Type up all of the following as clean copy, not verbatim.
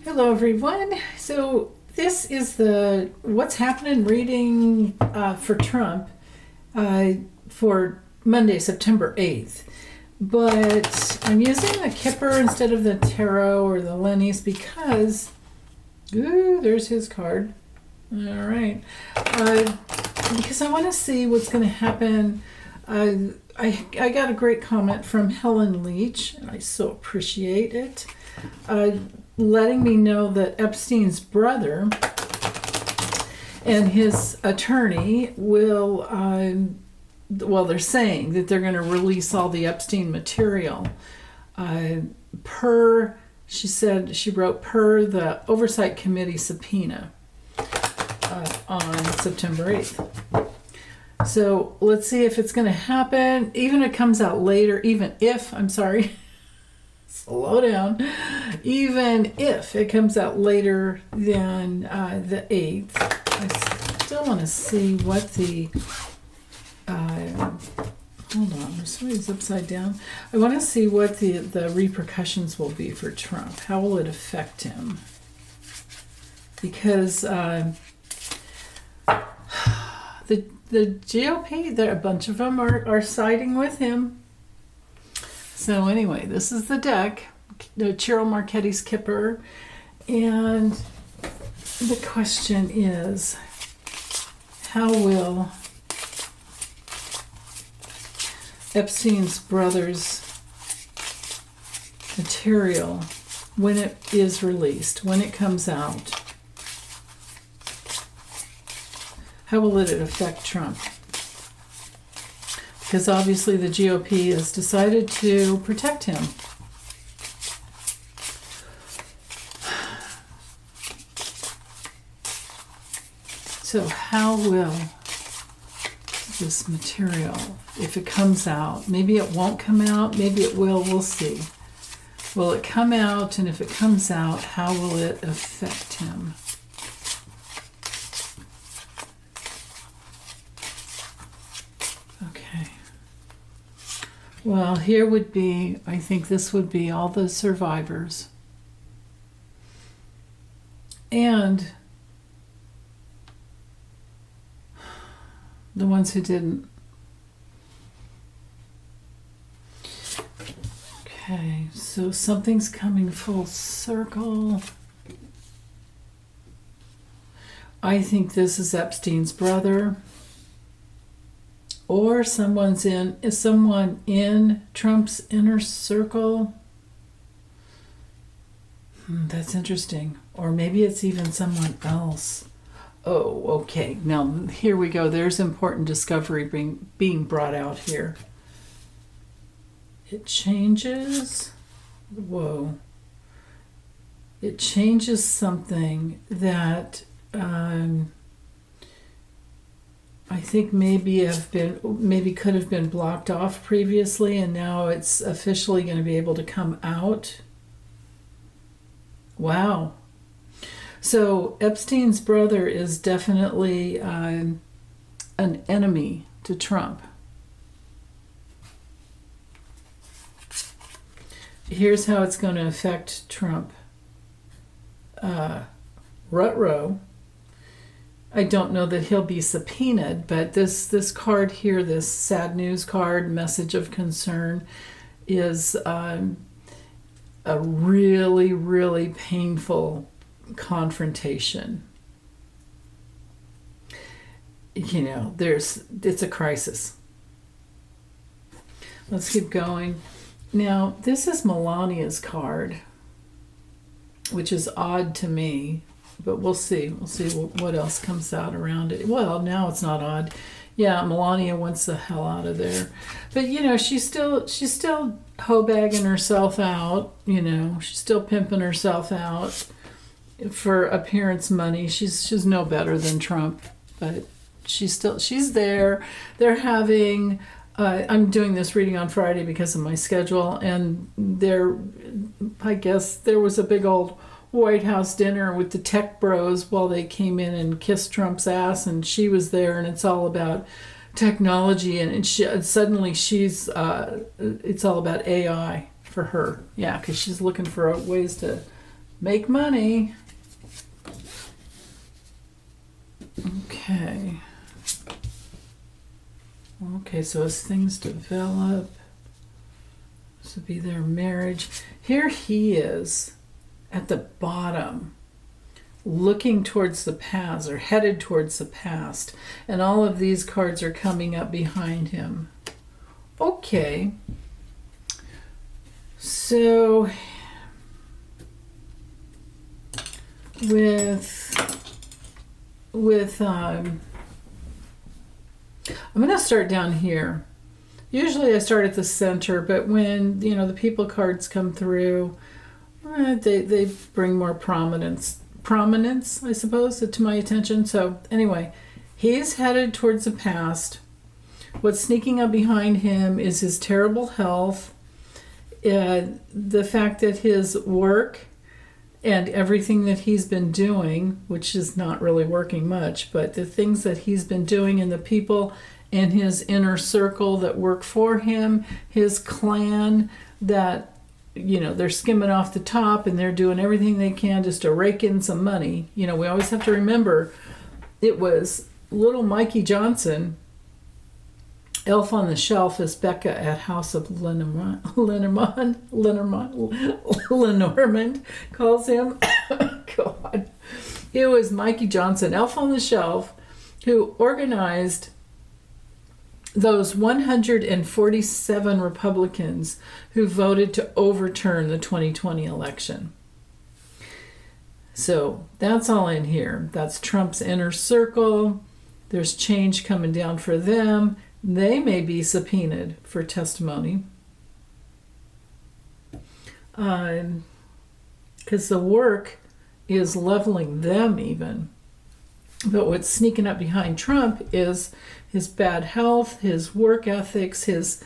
Hello, everyone. So this is the What's Happening reading for Trump for Monday, September 8th. But I'm using the Kipper instead of the Tarot or the Lennies because, there's his card. All right. Because I want to see what's going to happen. I got a great comment from Helen Leach, and I so appreciate it. Letting me know that Epstein's brother and his attorney will, they're saying that they're going to release all the Epstein material she wrote, per the Oversight Committee subpoena on September 8th. So let's see if it's going to happen, even if it comes out later, slow down. Even if it comes out later than the 8th, I still want to see what the... hold on, somebody's upside down. I want to see what the repercussions will be for Trump. How will it affect him? Because the GOP, a bunch of them are siding with him. So anyway, this is the deck, Cheryl Marchetti's Kipper, and the question is, how will Epstein's brother's material, when it is released, when it comes out, how will it affect Trump? Because obviously the GOP has decided to protect him. So how will this material, if it comes out, maybe it won't come out, maybe it will, we'll see. Will it come out, and if it comes out, how will it affect him? Okay. Well, here would be, I think this would be all the survivors. And the ones who didn't. Okay, so something's coming full circle. I think this is Epstein's brother. Or someone in Trump's inner circle. That's interesting. Or maybe it's even someone else. Oh, okay. Now, here we go. There's important discovery being brought out here. It changes. Whoa. It changes something that I think maybe could have been blocked off previously, and now it's officially going to be able to come out. Wow. So Epstein's brother is definitely an enemy to Trump. Here's how it's going to affect Trump. Ruh-roh. I don't know that he'll be subpoenaed, but this card here, this sad news card, message of concern, is a really, really painful confrontation. It's a crisis. Let's keep going. Now, this is Melania's card, which is odd to me, but we'll see. We'll see what else comes out around it. Well, now it's not odd. Yeah, Melania wants the hell out of there. But, she's still hoe-bagging herself out. She's still pimping herself out for appearance money. She's no better than Trump, but she's there. They're having... I'm doing this reading on Friday because of my schedule, and I guess there was a big old White House dinner with the tech bros while they came in and kissed Trump's ass, and she was there, and it's all about technology, and suddenly it's all about AI for her. Yeah, because she's looking for ways to make money. Okay. Okay, so as things develop, this would be their marriage. Here he is at the bottom, looking towards the past or headed towards the past. And all of these cards are coming up behind him. Okay. So I'm going to start down here. Usually I start at the center, but when, the people cards come through, they bring more prominence, I suppose, to my attention. So anyway, he's headed towards the past. What's sneaking up behind him is his terrible health, the fact that his work and everything that he's been doing, which is not really working much, but the things that he's been doing and the people in his inner circle that work for him, his clan that, they're skimming off the top and they're doing everything they can just to rake in some money. We always have to remember it was little Mikey Johnson, elf on the shelf, as Becca at House of Lenormand calls him. God. It was Mikey Johnson, elf on the shelf, who organized those 147 Republicans who voted to overturn the 2020 election. So that's all in here. That's Trump's inner circle. There's change coming down for them. They may be subpoenaed for testimony. Because the work is leveling them even. But what's sneaking up behind Trump is his bad health, his work ethics, his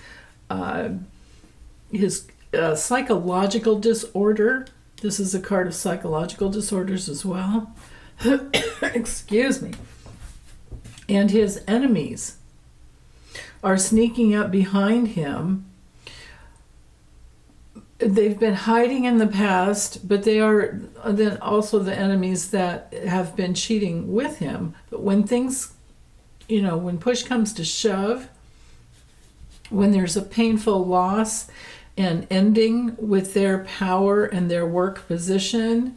psychological disorder. This is a card of psychological disorders as well. Excuse me. And his enemies are sneaking up behind him. They've been hiding in the past, but they are then also the enemies that have been cheating with him. But when things, when push comes to shove, when there's a painful loss and ending with their power and their work position,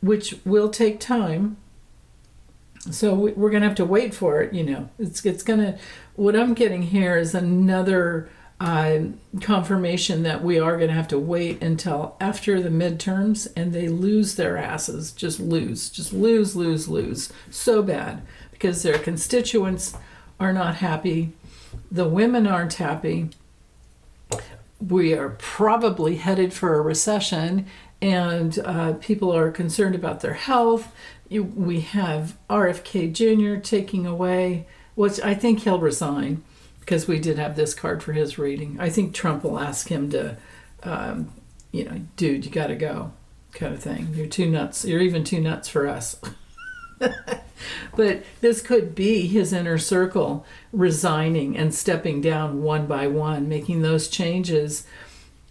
which will take time. So we're going to have to wait for it, It's going to, what I'm getting here is another confirmation that we are going to have to wait until after the midterms and they lose their asses. Just lose. So bad. Because their constituents are not happy. The women aren't happy. We are probably headed for a recession, and people are concerned about their health. We have RFK Jr. taking away, which I think he'll resign, because we did have this card for his reading. I think Trump will ask him to, dude, you got to go, kind of thing. You're too nuts. You're even too nuts for us. But this could be his inner circle resigning and stepping down one by one, making those changes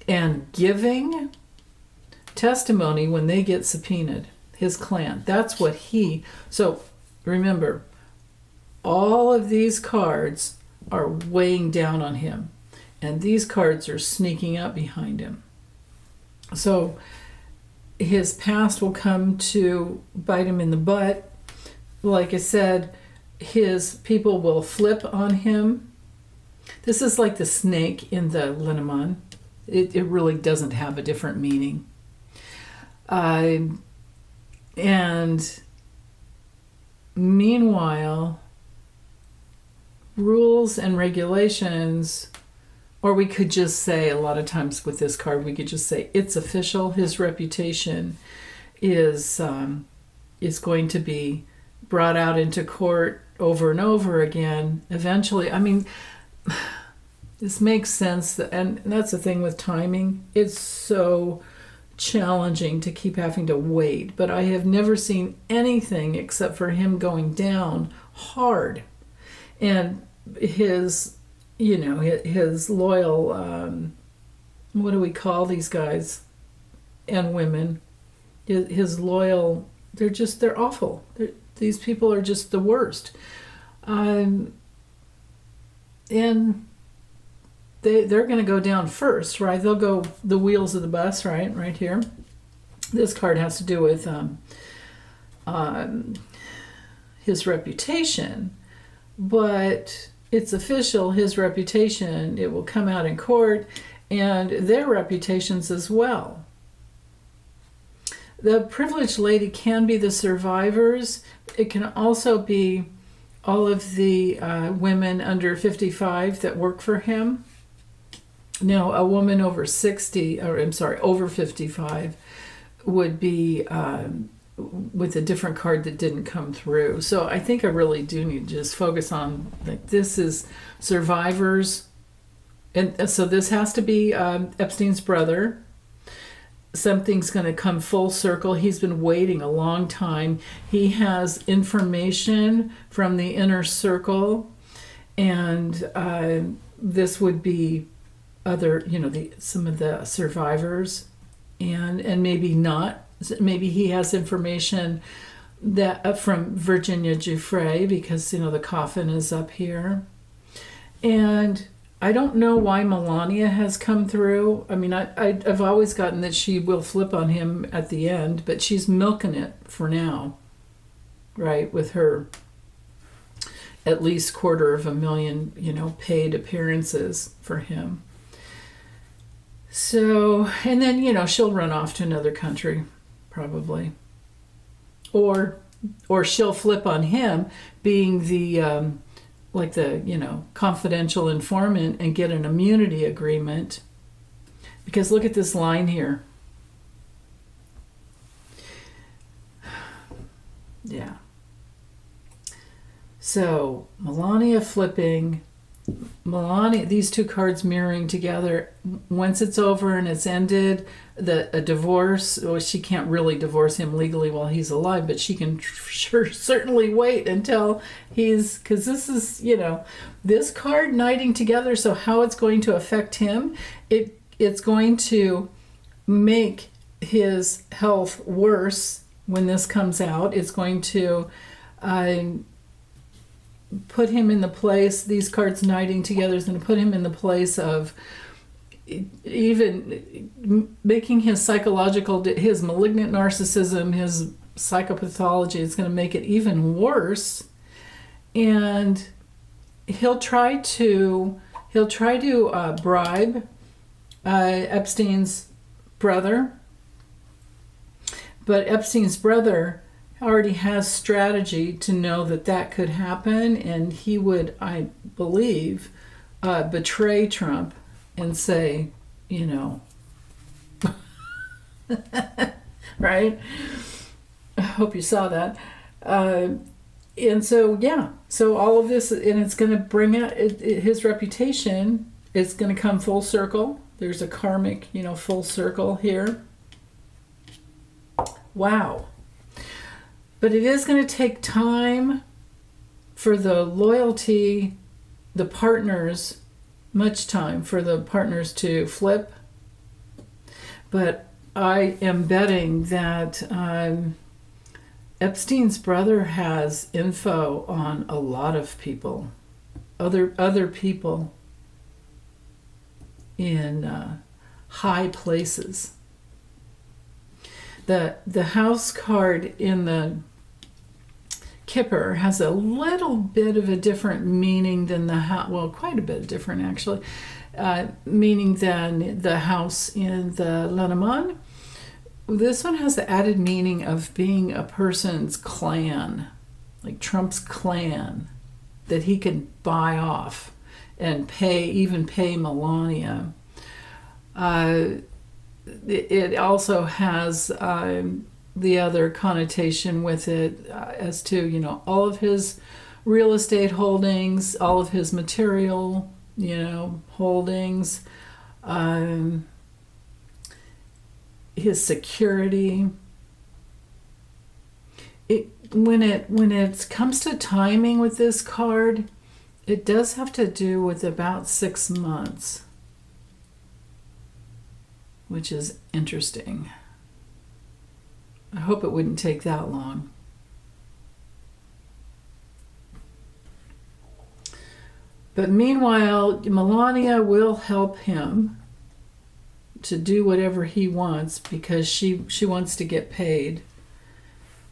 and giving testimony when they get subpoenaed. His clan. That's what so remember, all of these cards are weighing down on him, and these cards are sneaking up behind him. So his past will come to bite him in the butt. Like I said, his people will flip on him. This is like the snake in the Lenormand. It really doesn't have a different meaning. And meanwhile, rules and regulations, or we could just say, a lot of times with this card, we could just say it's official. His reputation is going to be brought out into court over and over again. Eventually, this makes sense, and that's the thing with timing. It's so challenging to keep having to wait, but I have never seen anything except for him going down hard, and his loyal, what do we call these guys and women? his loyal. They're awful. These people are just the worst. And they're going to go down first, right? They'll go the wheels of the bus, right here. This card has to do with his reputation, but it's official, his reputation. It will come out in court, and their reputations as well. The privileged lady can be the survivors. It can also be all of the women under 55 that work for him. Now, a woman over 55 would be with a different card that didn't come through. So I think I really do need to just focus on, like, this is survivors. And so this has to be Epstein's brother. Something's going to come full circle. He's been waiting a long time. He has information from the inner circle, and this would be other, some of the survivors, and maybe not. Maybe he has information that from Virginia Giuffre, because the coffin is up here, and I don't know why Melania has come through. I mean, I've always gotten that she will flip on him at the end, but she's milking it for now, right? With her at least $250,000, paid appearances for him. So, and then, she'll run off to another country, probably. Or she'll flip on him being the... confidential informant, and get an immunity agreement. Because look at this line here. Yeah. So Melania flipping, these two cards mirroring together. Once it's over and it's ended, a divorce, well, she can't really divorce him legally while he's alive, but she can certainly wait until because this is, this card knighting together. So how it's going to affect him, it's going to make his health worse when this comes out. It's going to put him in the place, these cards knighting together is going to put him in the place of even making his his malignant narcissism, his psychopathology, it's going to make it even worse. And he'll try to bribe Epstein's brother, but Epstein's brother already has strategy to know that could happen, and he would, I believe, betray Trump and say, right? I hope you saw that. And so, so all of this, and it's going to bring out his reputation. It's going to come full circle. There's a karmic, full circle here. Wow. But it is going to take time for the loyalty, the partners, much time for the partners to flip. But I am betting that Epstein's brother has info on a lot of people, other people in high places. The house card in the Kipper has a little bit of a different meaning than quite a bit different actually, meaning than the house in the Lenormand. This one has the added meaning of being a person's clan, like Trump's clan, that he can buy off and pay Melania. It also has the other connotation with it as to, all of his real estate holdings, all of his material, holdings, his security. When it comes to timing with this card, it does have to do with about 6 months, which is interesting. I hope it wouldn't take that long. But meanwhile, Melania will help him to do whatever he wants because she wants to get paid.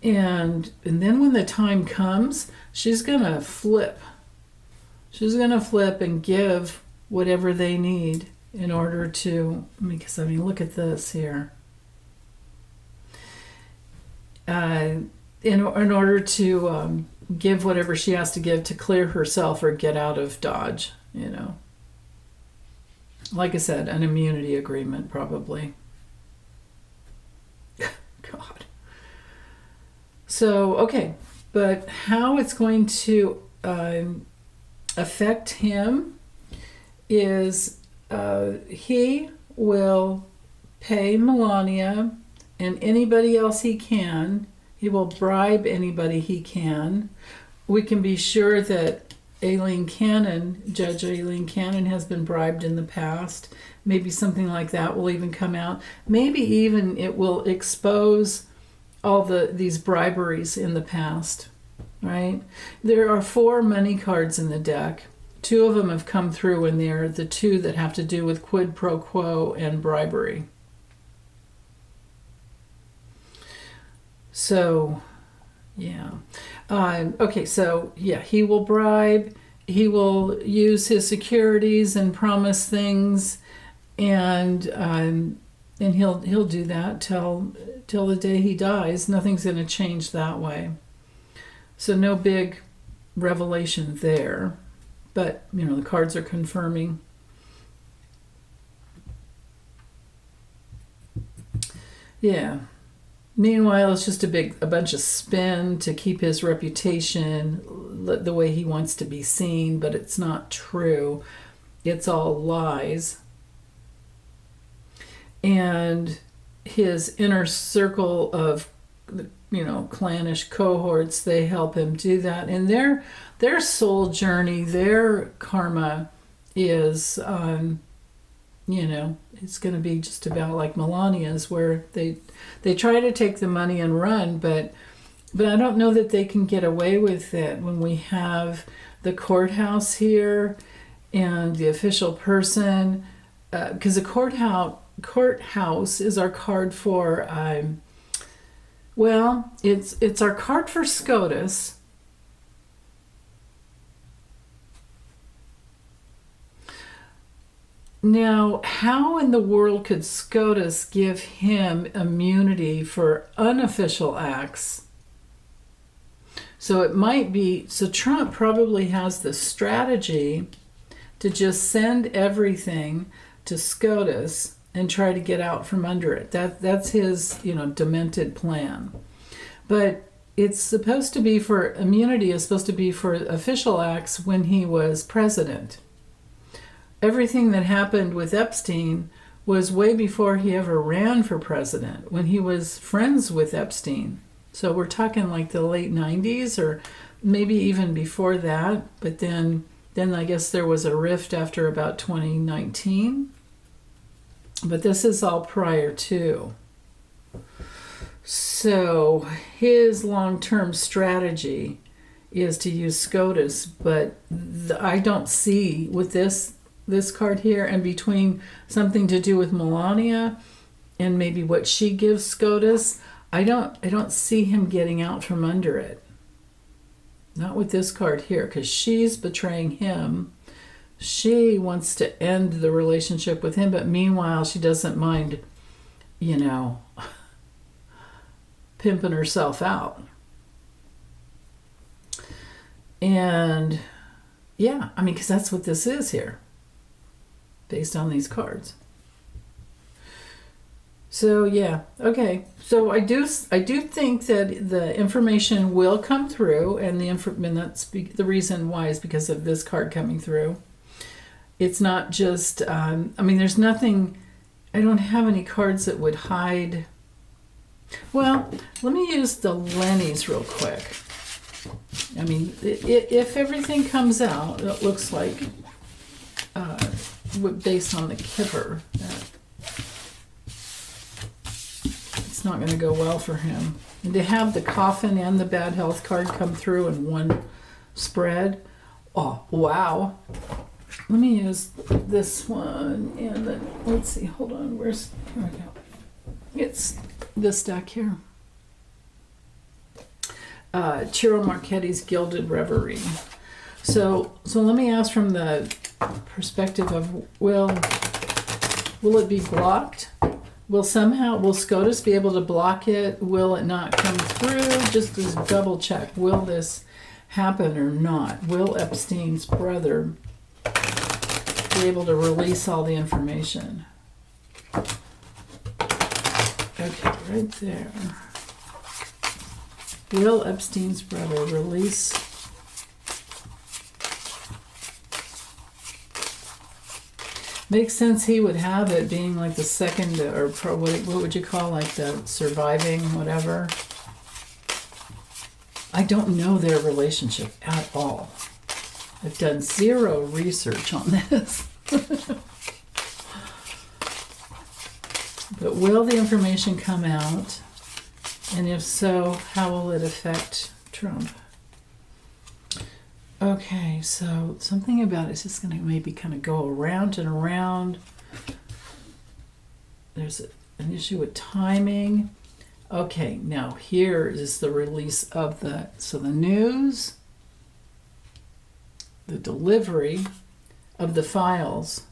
And then when the time comes, she's going to flip. She's going to flip and give whatever they need in order to, because I mean, look at this here. In order to give whatever she has to give to clear herself or get out of Dodge, you know. Like I said, an immunity agreement, probably. God. So, okay, but how it's going to affect him is he will pay Melania and anybody else he can. He will bribe anybody he can. We can be sure that Judge Aileen Cannon has been bribed in the past. Maybe something like that will even come out. Maybe even it will expose all these briberies in the past, right? There are 4 money cards in the deck. 2 of them have come through, and they're the 2 that have to do with quid pro quo and bribery. So, yeah. Okay, so, yeah, he will bribe. He will use his securities and promise things, and he'll do that till the day he dies. Nothing's going to change that way. So no big revelation there. But, you know, the cards are confirming. Yeah. Meanwhile, it's just a bunch of spin to keep his reputation the way he wants to be seen, but it's not true. It's all lies. And his inner circle of, you know, clannish cohorts, they help him do that. And their soul journey, their karma is, you know, it's going to be just about like Melania's, where they try to take the money and run, but I don't know that they can get away with it when we have the courthouse here and the official person, because the courthouse is our card for, well, it's our card for SCOTUS. Now, how in the world could SCOTUS give him immunity for unofficial acts? So it might be, so Trump probably has the strategy to just send everything to SCOTUS and try to get out from under it. That's his, you know, demented plan. But it's supposed to be for, immunity is supposed to be for official acts when he was president. Everything that happened with Epstein was way before he ever ran for president, when he was friends with Epstein. So we're talking like the late 90s or maybe even before that. But then I guess there was a rift after about 2019. But this is all prior to. So his long-term strategy is to use SCOTUS, but I don't see with this card here, and between something to do with Melania and maybe what she gives SCOTUS, I don't see him getting out from under it. Not with this card here, because she's betraying him. She wants to end the relationship with him, but meanwhile she doesn't mind, you know, pimping herself out. And yeah, I mean, because that's what this is here, based on these cards. So yeah, okay. So I do think that the information will come through, and that's the reason why is because of this card coming through. It's not just, I mean, there's nothing, I don't have any cards that would hide. Well, let me use the Lennies real quick. I mean, if everything comes out, it looks like, based on the Kipper, it's it's not going to go well for him. And to have the coffin and the bad health card come through in one spread, oh, wow. Let me use this one and then, let's see, hold on, here we go. It's this deck here. Ciro Marchetti's Gilded Reverie. So let me ask from the perspective of, will it be blocked? Will SCOTUS be able to block it? Will it not come through? Just as double check. Will this happen or not? Will Epstein's brother be able to release all the information? Okay, right there. Will Epstein's brother release? Makes sense he would have it being like the second, or what would you call, like the surviving whatever. I don't know their relationship at all. I've done zero research on this. But will the information come out? And if so, how will it affect Trump? Okay, so something about it's just going to maybe kind of go around and around. There's an issue with timing. Okay, now here is the release of the news, the delivery of the files.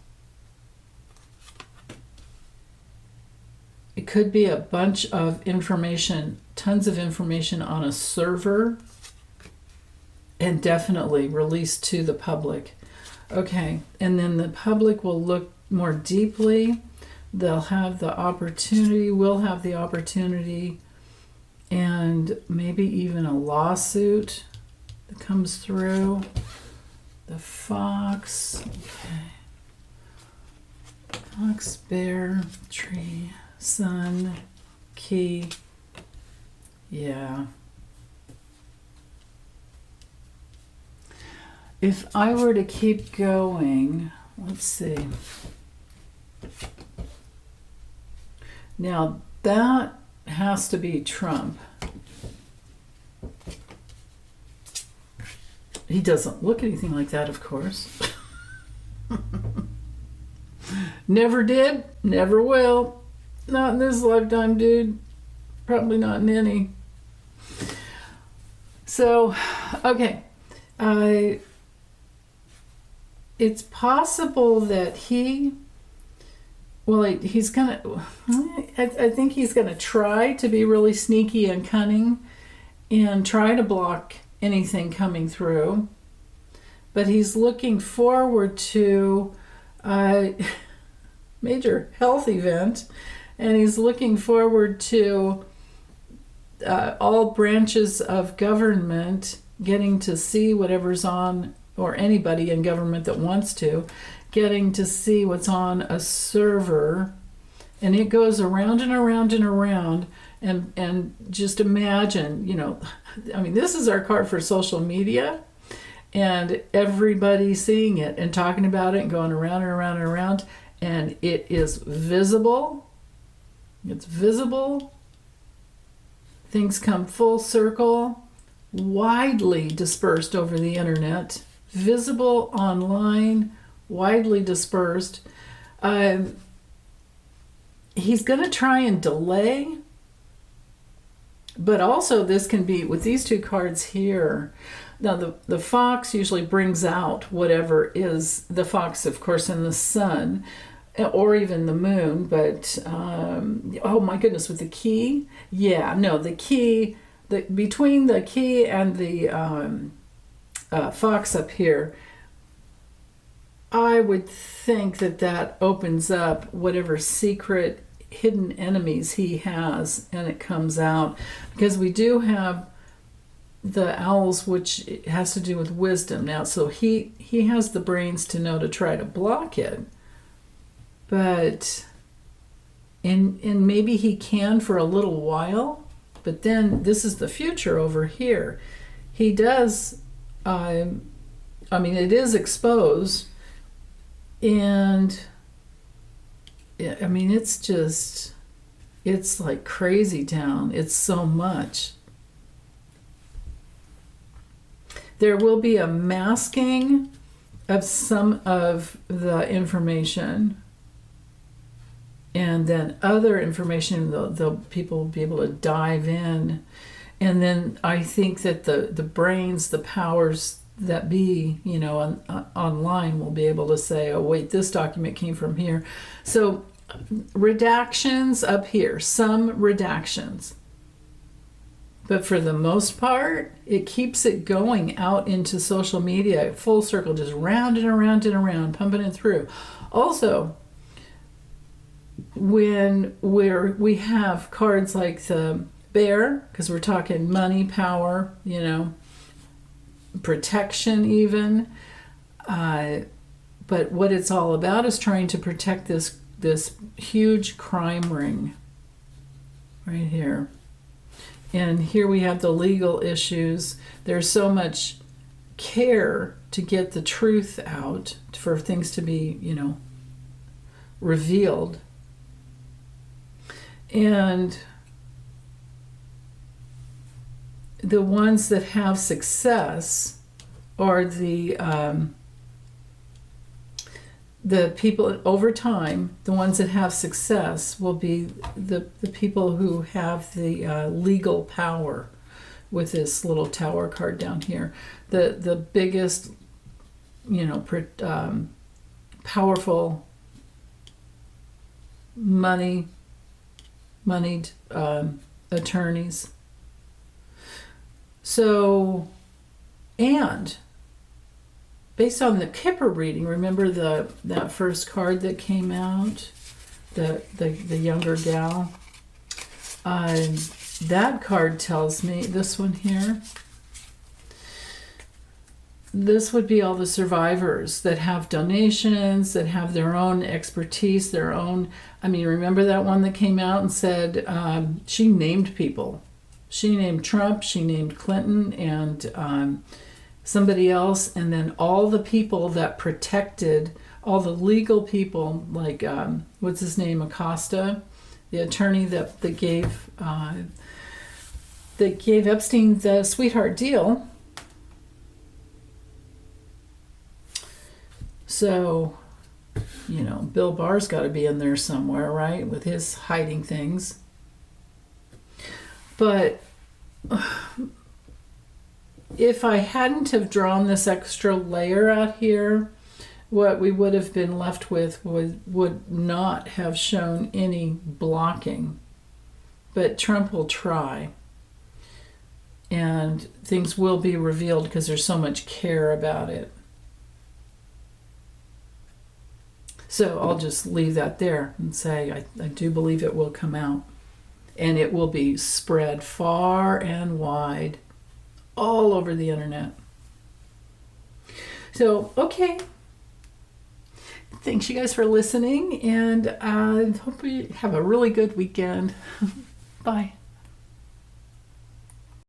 It could be a bunch of information, tons of information on a server, and definitely released to the public. Okay, and then the public will look more deeply. They'll have the opportunity, will have the opportunity, and maybe even a lawsuit that comes through. The fox, okay. Fox, bear, tree, sun, key. Yeah. If I were to keep going, let's see. Now that has to be Trump. He doesn't look anything like that, of course. Never did, never will. Not in this lifetime, dude. Probably not in any. So, okay. It's possible that he's gonna, I think he's gonna try to be really sneaky and cunning and try to block anything coming through, but he's looking forward to a major health event, and he's looking forward to all branches of government getting to see whatever's on, or anybody in government that wants to, getting to see what's on a server, and it goes around and around and around, and just imagine, this is our card for social media, and everybody seeing it and talking about it and going around and around and around, and it is visible. It's visible. Things come full circle, widely dispersed over the internet, visible online, widely dispersed. He's going to try and delay, but also this can be, with these two cards here, now the fox usually brings out whatever is the fox, of course, in the sun, or even the moon, but oh my goodness, with the key, the key, between the key and the fox up here, I would think that opens up whatever secret hidden enemies he has, and it comes out, because we do have the owls, which has to do with wisdom now, so he has the brains to know to try to block it, but and maybe he can for a little while, but then this is the future over here. He does, it is exposed, and it's It's like crazy town. It's so much. There will be a masking of some of the information, and then other information, the people will be able to dive in. And then I think that the brains, the powers that be, online will be able to say, oh, wait, this document came from here. So redactions up here, some redactions. But for the most part, it keeps it going out into social media, full circle, just round and around and around, pumping it through. Also, when we have cards like the bear, because we're talking money, power, protection even. But what it's all about is trying to protect this huge crime ring right here. And here we have the legal issues. There's so much care to get the truth out, for things to be, revealed. And the ones that have success are the people over time. The ones that have success will be the people who have the legal power, with this little tower card down here. The biggest, powerful moneyed attorneys. So, and based on the Kipper reading, remember that first card that came out, the younger gal? That card tells me, this one here, this would be all the survivors that have donations, that have their own expertise, their own, remember that one that came out and said, she named people. She named Trump, she named Clinton, and somebody else, and then all the people that protected, all the legal people, like, what's his name, Acosta, the attorney that gave Epstein the sweetheart deal. So, Bill Barr's got to be in there somewhere, right, with his hiding things. But if I hadn't have drawn this extra layer out here, what we would have been left with would not have shown any blocking. But Trump will try. And things will be revealed because there's so much care about it. So I'll just leave that there and say I do believe it will come out. And it will be spread far and wide all over the internet. So, okay. Thanks you guys for listening, and I hope you have a really good weekend. Bye.